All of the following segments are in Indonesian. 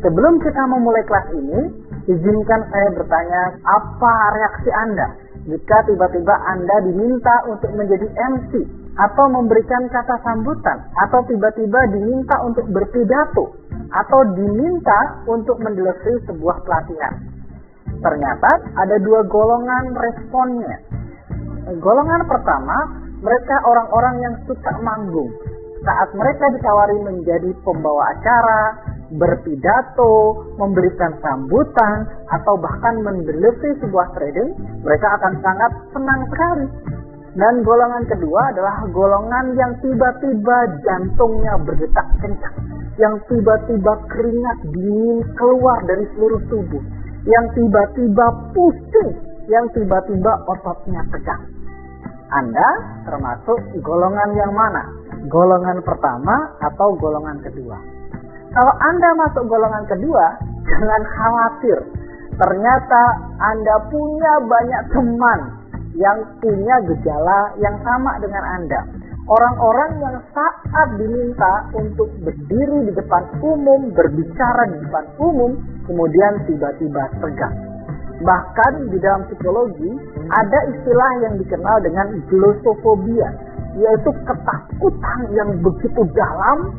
Sebelum kita memulai kelas ini, izinkan saya bertanya, apa reaksi Anda jika tiba-tiba Anda diminta untuk menjadi MC atau memberikan kata sambutan, atau tiba-tiba diminta untuk berpidato, atau diminta untuk mendelivery sebuah pelatihan? Ternyata ada dua golongan responnya. Golongan pertama, mereka orang-orang yang suka manggung. Saat mereka ditawari menjadi pembawa acara, berpidato, memberikan sambutan, atau bahkan mendelivery sebuah trading, mereka akan sangat senang sekali. Dan golongan kedua adalah golongan yang tiba-tiba jantungnya berdetak kencang, yang tiba-tiba keringat dingin keluar dari seluruh tubuh, yang tiba-tiba pusing, yang tiba-tiba ototnya tegang. Anda termasuk golongan yang mana? Golongan pertama atau golongan kedua? Kalau Anda masuk golongan kedua, jangan khawatir. Ternyata Anda punya banyak teman yang punya gejala yang sama dengan Anda. Orang-orang yang saat diminta untuk berdiri di depan umum, berbicara di depan umum, kemudian tiba-tiba tegang. Bahkan di dalam psikologi ada istilah yang dikenal dengan glossophobiya, yaitu ketakutan yang begitu dalam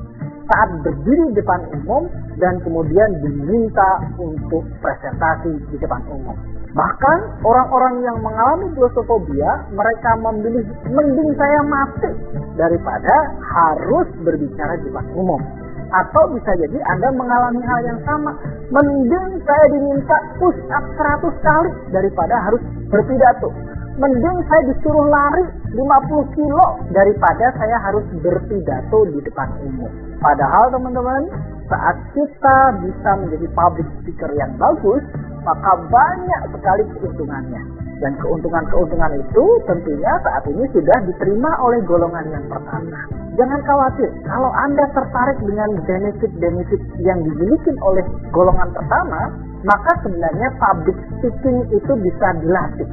saat berdiri di depan umum dan kemudian diminta untuk presentasi di depan umum. Bahkan orang-orang yang mengalami glossophobiya, mereka memilih mending saya mati daripada harus berbicara di depan umum. Atau bisa jadi Anda mengalami hal yang sama, mending saya diminta push up 100 kali daripada harus berpidato. Mending saya disuruh lari 50 kilo daripada saya harus berpidato di depan umum. Padahal teman-teman, saat kita bisa menjadi public speaker yang bagus, maka banyak sekali keuntungannya. Dan keuntungan-keuntungan itu tentunya saat ini sudah diterima oleh golongan yang pertama. Jangan khawatir, kalau Anda tertarik dengan benefit-benefit yang dimiliki oleh golongan pertama, maka sebenarnya public speaking itu bisa dilatih.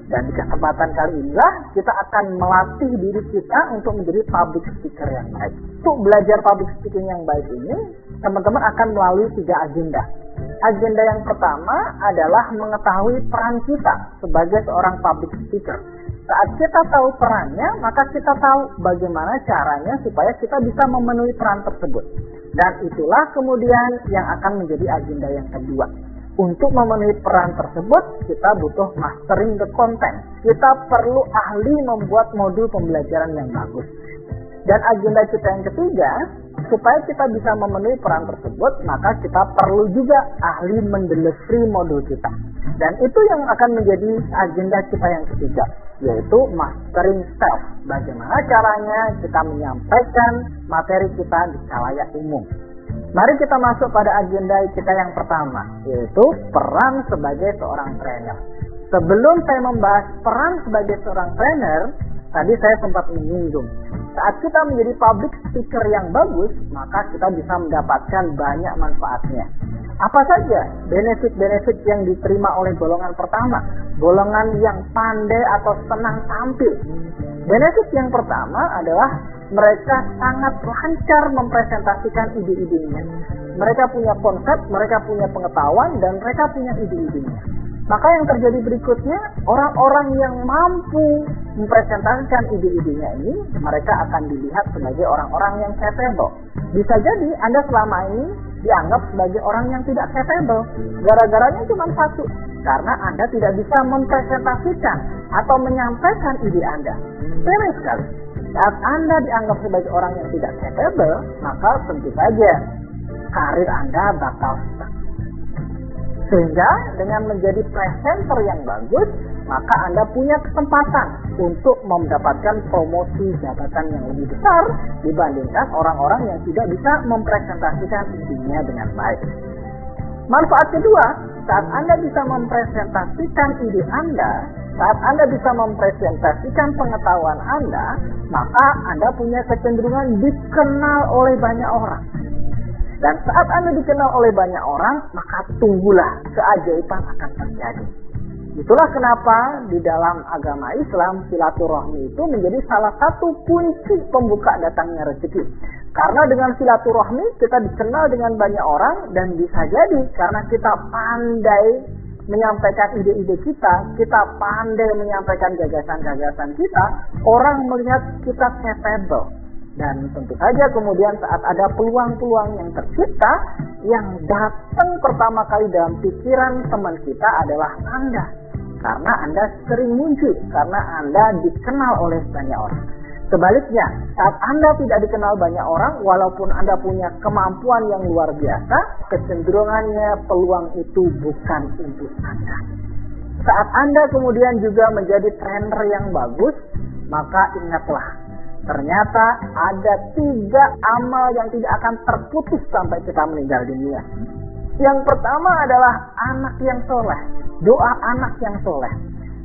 Dan di kesempatan kali inilah kita akan melatih diri kita untuk menjadi public speaker yang baik. Untuk belajar public speaking yang baik ini, teman-teman akan melalui 3 agenda. Agenda yang pertama adalah mengetahui peran kita sebagai seorang public speaker. Saat kita tahu perannya, maka kita tahu bagaimana caranya supaya kita bisa memenuhi peran tersebut. Dan itulah kemudian yang akan menjadi agenda yang kedua. Untuk memenuhi peran tersebut, kita butuh mastering the content. Kita perlu ahli membuat modul pembelajaran yang bagus. Dan agenda kita yang ketiga, supaya kita bisa memenuhi peran tersebut, maka kita perlu juga ahli mendelivery modul kita. Dan itu yang akan menjadi agenda kita yang ketiga, yaitu mastering self. Bagaimana caranya kita menyampaikan materi kita di khalayak umum. Mari kita masuk pada agenda kita yang pertama, yaitu peran sebagai seorang trainer. Sebelum saya membahas peran sebagai seorang trainer, tadi saya sempat menyinggung, saat kita menjadi public speaker yang bagus, maka kita bisa mendapatkan banyak manfaatnya. Apa saja benefit-benefit yang diterima oleh golongan pertama? Golongan yang pandai atau senang tampil. Benefit yang pertama adalah mereka sangat lancar mempresentasikan ide-idenya. Mereka punya konsep, mereka punya pengetahuan, dan mereka punya ide-idenya. Maka yang terjadi berikutnya, orang-orang yang mampu mempresentasikan ide-idenya ini, mereka akan dilihat sebagai orang-orang yang capable. Bisa jadi Anda selama ini dianggap sebagai orang yang tidak capable. Gara-garanya cuma satu, karena Anda tidak bisa mempresentasikan atau menyampaikan ide Anda. Benar sekali. Saat Anda dianggap sebagai orang yang tidak capable, maka tentu saja karir Anda bakal stuck. Sehingga dengan menjadi presenter yang bagus, maka Anda punya kesempatan untuk mendapatkan promosi jabatan yang lebih besar dibandingkan orang-orang yang tidak bisa mempresentasikan idenya dengan baik. Manfaat kedua, saat Anda bisa mempresentasikan ide Anda, saat Anda bisa mempresentasikan pengetahuan Anda, maka Anda punya kecenderungan dikenal oleh banyak orang. Dan saat Anda dikenal oleh banyak orang, maka tunggulah keajaiban akan terjadi. Itulah kenapa di dalam agama Islam silaturahmi itu menjadi salah satu kunci pembuka datangnya rezeki. Karena dengan silaturahmi kita dikenal dengan banyak orang, dan bisa jadi karena kita pandai menyampaikan ide-ide kita pandai menyampaikan gagasan-gagasan kita, orang melihat kita capable. Dan tentu saja kemudian saat ada peluang-peluang yang tercipta, yang datang pertama kali dalam pikiran teman kita adalah Anda. Karena Anda sering muncul, karena Anda dikenal oleh banyak orang. Sebaliknya, saat Anda tidak dikenal banyak orang, walaupun Anda punya kemampuan yang luar biasa, kecenderungannya peluang itu bukan untuk Anda. Saat Anda kemudian juga menjadi trainer yang bagus, maka ingatlah, ternyata ada 3 amal yang tidak akan terputus sampai kita meninggal dunia. Yang pertama adalah anak yang soleh, doa anak yang soleh.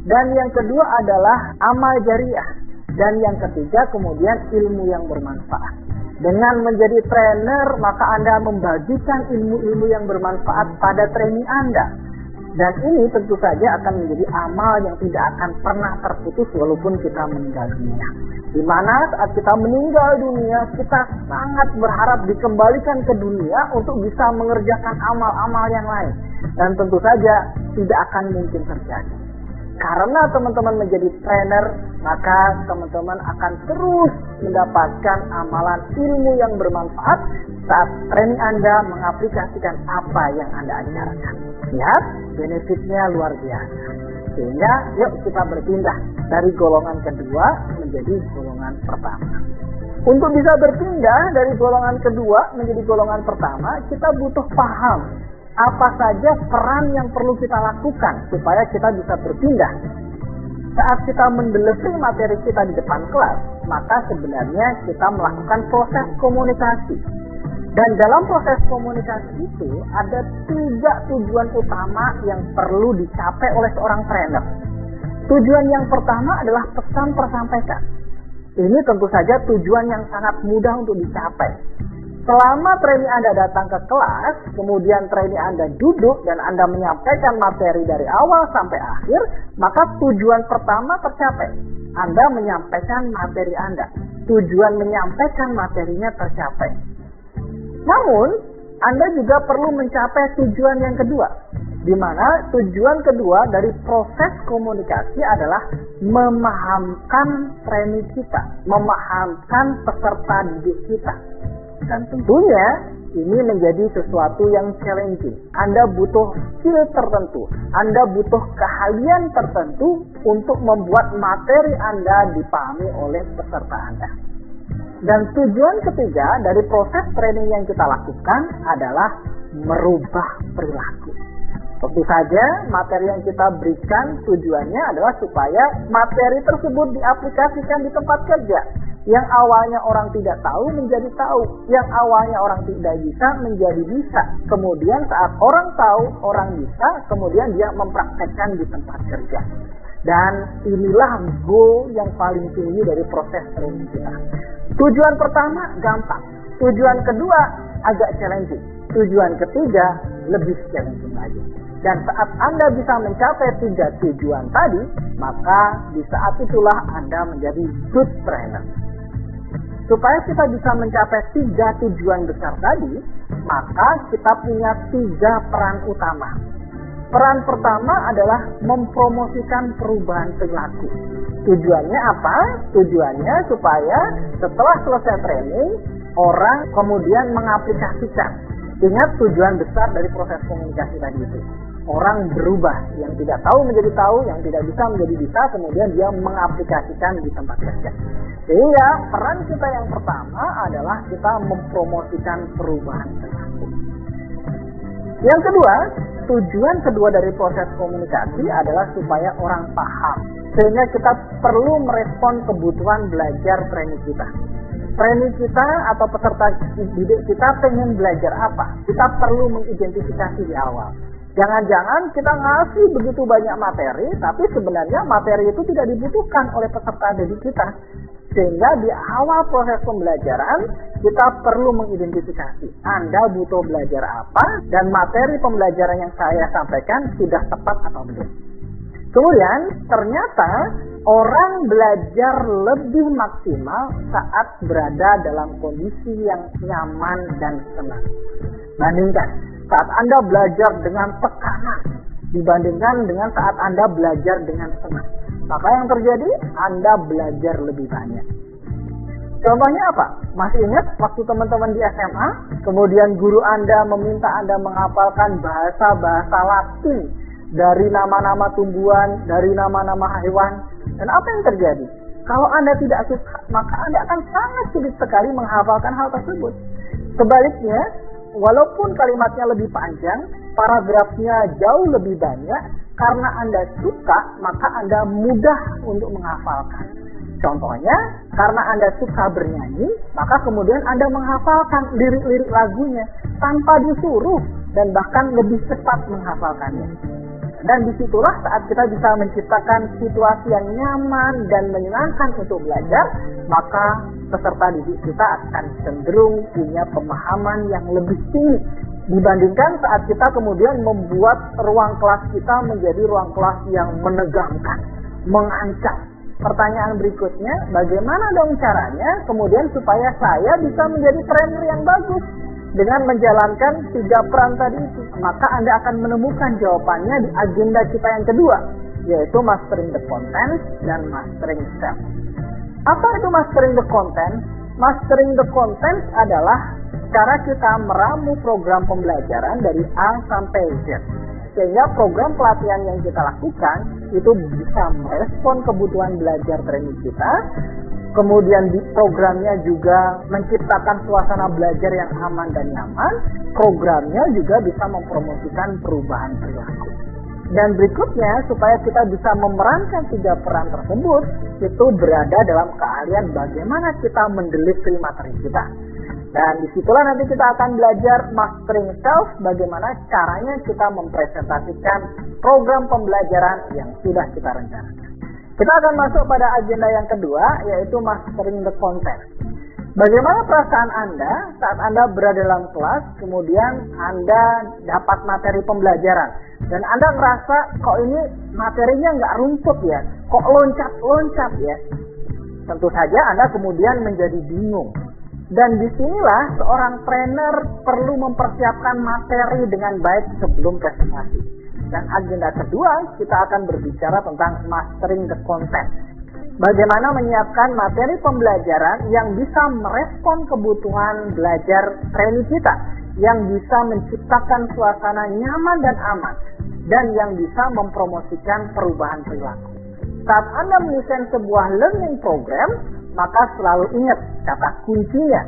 Dan yang kedua adalah amal jariah. Dan yang ketiga kemudian ilmu yang bermanfaat. Dengan menjadi trainer, maka Anda membagikan ilmu-ilmu yang bermanfaat pada trainee Anda. Dan ini tentu saja akan menjadi amal yang tidak akan pernah terputus walaupun kita meninggal dunia. Di mana saat kita meninggal dunia, kita sangat berharap dikembalikan ke dunia untuk bisa mengerjakan amal-amal yang lain. Dan tentu saja tidak akan mungkin terjadi. Karena teman-teman menjadi trainer, maka teman-teman akan terus mendapatkan amalan ilmu yang bermanfaat saat training Anda mengaplikasikan apa yang Anda ajarkan. Lihat, benefitnya luar biasa. Sehingga yuk kita berpindah dari golongan kedua menjadi golongan pertama. Untuk bisa berpindah dari golongan kedua menjadi golongan pertama, kita butuh paham apa saja peran yang perlu kita lakukan supaya kita bisa berpindah. Saat kita mendelivery materi kita di depan kelas, maka sebenarnya kita melakukan proses komunikasi. Dan dalam proses komunikasi itu ada 3 tujuan utama yang perlu dicapai oleh seorang trainer. Tujuan yang pertama adalah pesan tersampaikan. Ini tentu saja tujuan yang sangat mudah untuk dicapai. Selama trainee Anda datang ke kelas, kemudian trainee Anda duduk dan Anda menyampaikan materi dari awal sampai akhir, maka tujuan pertama tercapai. Anda menyampaikan materi Anda. Tujuan menyampaikan materinya tercapai. Namun, Anda juga perlu mencapai tujuan yang kedua, di mana tujuan kedua dari proses komunikasi adalah memahamkan trainee kita, memahamkan peserta didik kita. Dan tentunya ini menjadi sesuatu yang challenging. Anda butuh skill tertentu, Anda butuh keahlian tertentu untuk membuat materi Anda dipahami oleh peserta Anda. Dan tujuan ketiga dari proses training yang kita lakukan adalah merubah perilaku. Tentu saja materi yang kita berikan tujuannya adalah supaya materi tersebut diaplikasikan di tempat kerja. Yang awalnya orang tidak tahu menjadi tahu, yang awalnya orang tidak bisa menjadi bisa. Kemudian saat orang tahu, orang bisa, kemudian dia mempraktekkan di tempat kerja. Dan inilah goal yang paling tinggi dari proses training kita. Tujuan pertama gampang, tujuan kedua agak challenging, tujuan ketiga lebih challenging lagi. Dan saat Anda bisa mencapai 3 tujuan tadi, maka di saat itulah Anda menjadi good trainer. Supaya kita bisa mencapai 3 tujuan besar tadi, maka kita punya 3 peran utama. Peran pertama adalah mempromosikan perubahan perilaku. Tujuannya apa? Tujuannya supaya setelah selesai training, orang kemudian mengaplikasikan. Ingat tujuan besar dari proses komunikasi tadi itu. Orang berubah, yang tidak tahu menjadi tahu, yang tidak bisa menjadi bisa, kemudian dia mengaplikasikan di tempat kerja. Sehingga peran kita yang pertama adalah kita mempromosikan perubahan perilaku. Yang kedua, tujuan kedua dari proses komunikasi adalah supaya orang paham. Sehingga kita perlu merespon kebutuhan belajar trainee kita. Trainee kita atau peserta didik kita pengen belajar apa? Kita perlu mengidentifikasi di awal. Jangan-jangan kita ngasih begitu banyak materi, tapi sebenarnya materi itu tidak dibutuhkan oleh peserta didik kita. Sehingga di awal proses pembelajaran, kita perlu mengidentifikasi Anda butuh belajar apa, dan materi pembelajaran yang saya sampaikan sudah tepat atau belum. Kemudian ternyata orang belajar lebih maksimal saat berada dalam kondisi yang nyaman dan senang. Bandingkan saat Anda belajar dengan tekanan dibandingkan dengan saat Anda belajar dengan senang. Maka yang terjadi, Anda belajar lebih banyak. Contohnya apa? Masih ingat waktu teman-teman di SMA, kemudian guru Anda meminta Anda menghafalkan bahasa-bahasa Latin dari nama-nama tumbuhan, dari nama-nama hewan. Dan apa yang terjadi? Kalau Anda tidak suka, maka Anda akan sangat sulit sekali menghafalkan hal tersebut. Sebaliknya, walaupun kalimatnya lebih panjang, paragrafnya jauh lebih banyak, karena Anda suka, maka Anda mudah untuk menghafalkan. Contohnya, karena Anda suka bernyanyi, maka kemudian Anda menghafalkan lirik-lirik lagunya tanpa disuruh dan bahkan lebih cepat menghafalkannya. Dan disitulah saat kita bisa menciptakan situasi yang nyaman dan menyenangkan untuk belajar, maka peserta didik kita akan cenderung punya pemahaman yang lebih tinggi dibandingkan saat kita kemudian membuat ruang kelas kita menjadi ruang kelas yang menegangkan, mengancam. Pertanyaan berikutnya, bagaimana dong caranya kemudian supaya saya bisa menjadi trainer yang bagus dengan menjalankan 3 peran tadi itu? Maka Anda akan menemukan jawabannya di agenda kita yang kedua, yaitu mastering the content dan mastering self. Apa itu mastering the content? Mastering the content adalah cara kita meramu program pembelajaran dari A sampai Z. Sehingga program pelatihan yang kita lakukan itu bisa merespon kebutuhan belajar training kita. Kemudian di programnya juga menciptakan suasana belajar yang aman dan nyaman. Programnya juga bisa mempromosikan perubahan perilaku. Dan berikutnya, supaya kita bisa memerankan 3 peran tersebut, itu berada dalam keahlian bagaimana kita mendelivery materi kita. Dan disitulah nanti kita akan belajar mastering self, bagaimana caranya kita mempresentasikan program pembelajaran yang sudah kita rencanakan. Kita akan masuk pada agenda yang kedua, yaitu mastering the content. Bagaimana perasaan Anda saat Anda berada dalam kelas, kemudian Anda dapat materi pembelajaran, dan Anda ngerasa, kok ini materinya nggak rumput ya, kok loncat-loncat ya. Tentu saja Anda kemudian menjadi bingung. Dan disinilah seorang trainer perlu mempersiapkan materi dengan baik sebelum presentasi. Dan agenda kedua, kita akan berbicara tentang mastering the content. Bagaimana menyiapkan materi pembelajaran yang bisa merespon kebutuhan belajar trainee kita, yang bisa menciptakan suasana nyaman dan aman, dan yang bisa mempromosikan perubahan perilaku. Saat Anda mendesain sebuah learning program, maka selalu ingat kata kuncinya,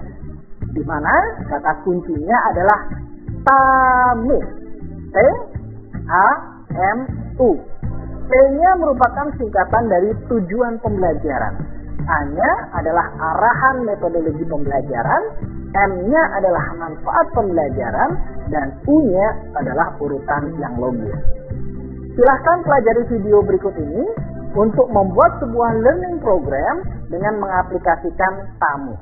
di mana kata kuncinya adalah TAMU. T-A-M-U. T-nya merupakan singkatan dari tujuan pembelajaran. A-nya adalah arahan metodologi pembelajaran, M-nya adalah manfaat pembelajaran, dan U-nya adalah urutan yang logis. Silahkan pelajari video berikut ini untuk membuat sebuah learning program dengan mengaplikasikan TAMU.